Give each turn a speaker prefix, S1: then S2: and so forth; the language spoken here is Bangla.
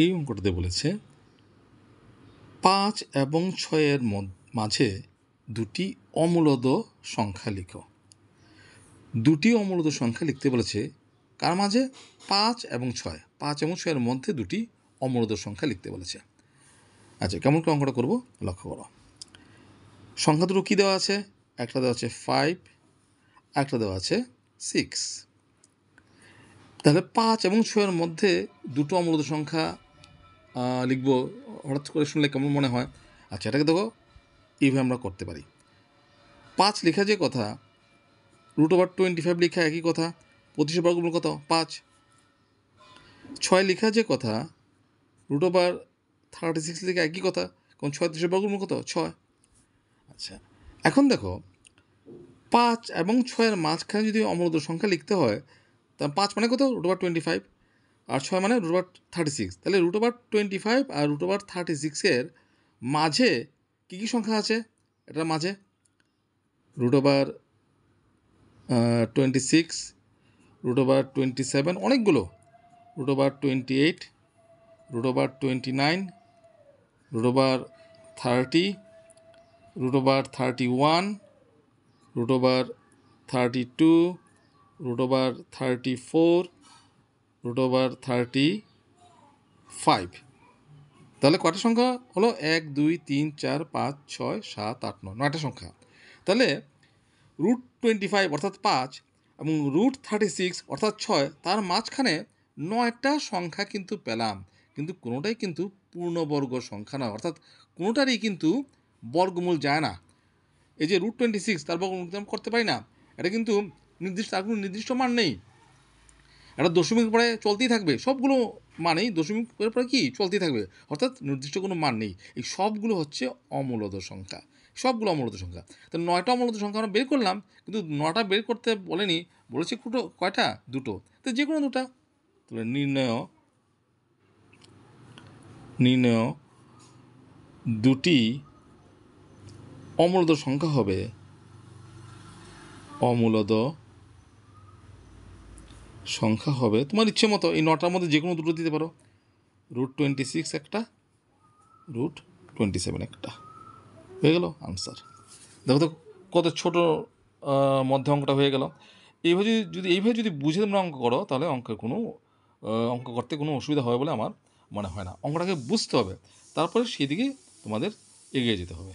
S1: এই অঙ্কটাতে বলেছে 5 এবং 6-এর মাঝে দুটি অমূলদ সংখ্যা লিখো। দুটি অমূলদ সংখ্যা লিখতে বলেছে কার মাঝে? 5 এবং 6। 5 এবং 6-এর মধ্যে দুটি অমূলদ সংখ্যা লিখতে বলেছে। আচ্ছা, কেমন করে অঙ্কটা করবো লক্ষ্য করো। সংখ্যা দুটো কী দেওয়া আছে? একটা দেওয়া আছে 5, একটা দেওয়া আছে 6। তাহলে 5 এবং 6-এর মধ্যে দুটো অমূলদ সংখ্যা লিখবো, হঠাৎ করে শুনলে কেমন মনে হয়? আচ্ছা, এটাকে দেখো এইভাবে আমরা করতে পারি। 5 লেখা যে কথা, √25 লেখা একই কথা, 25-এর বর্গমূল কত? 5। 6 লেখা যে কথা, √36 লেখা একই কথা, কারণ 36-এর বর্গমূল কত? 6। আচ্ছা, এখন দেখো 5 এবং 6-এর মাঝখানে যদি অমূলদ সংখ্যা লিখতে হয়, তা 5 মানে কত? √25, আর 6 মানে √36। তাহলে √25 আর √36-এর মাঝে কী কী সংখ্যা আছে? এটার মাঝে √26, √27, অনেকগুলো, √28, √29, √30, √31, √32, √34, √35। তাহলে কয়টা সংখ্যা হলো? 1, 2, 3, 4, 5, 6, 7, 8, 9, 9টা সংখ্যা। তাহলে √25 অর্থাৎ 5 এবং √36 অর্থাৎ 6, তার মাঝখানে 9টা সংখ্যা কিন্তু পেলাম, কিন্তু কোনোটাই কিন্তু পূর্ণবর্গ সংখ্যা নয়, অর্থাৎ কোনোটারই কিন্তু বর্গমূল যায় না। এই যে √26, তার বর্গমূল করতে পারি না, এটা কিন্তু তার কোনো নির্দিষ্ট মান নেই, এটা দশমিক পরে চলতেই থাকবে, সবগুলো মানেই দশমিকের পরে কি চলতেই থাকবে, অর্থাৎ নির্দিষ্ট কোনো মান নেই। এই সবগুলো হচ্ছে অমূলদ সংখ্যা, সবগুলো অমূলদ সংখ্যা। তো 9টা অমূলদ সংখ্যা আমরা বের করলাম, কিন্তু 9টা বের করতে বলেনি, বলেছে কয়টা? দুটো। তো যে কোনো দুটা। তাহলে নির্ণয় দুটি অমূলদ সংখ্যা হবে তোমার ইচ্ছে মতো, এই 9টার মধ্যে যে কোনো দুটো দিতে পারো। √26 একটা, √27 একটা, হয়ে গেল আনসার। দেখো তো কত ছোট মধ্যে অঙ্কটা হয়ে গেল। এইভাবে যদি বুঝে তোমরা অঙ্ক করো, তাহলে অঙ্ক করতে কোনো অসুবিধা হবে বলে আমার মনে হয় না। অঙ্কটাকে বুঝতে হবে, তারপরে সেদিকে তোমাদের এগিয়ে যেতে হবে।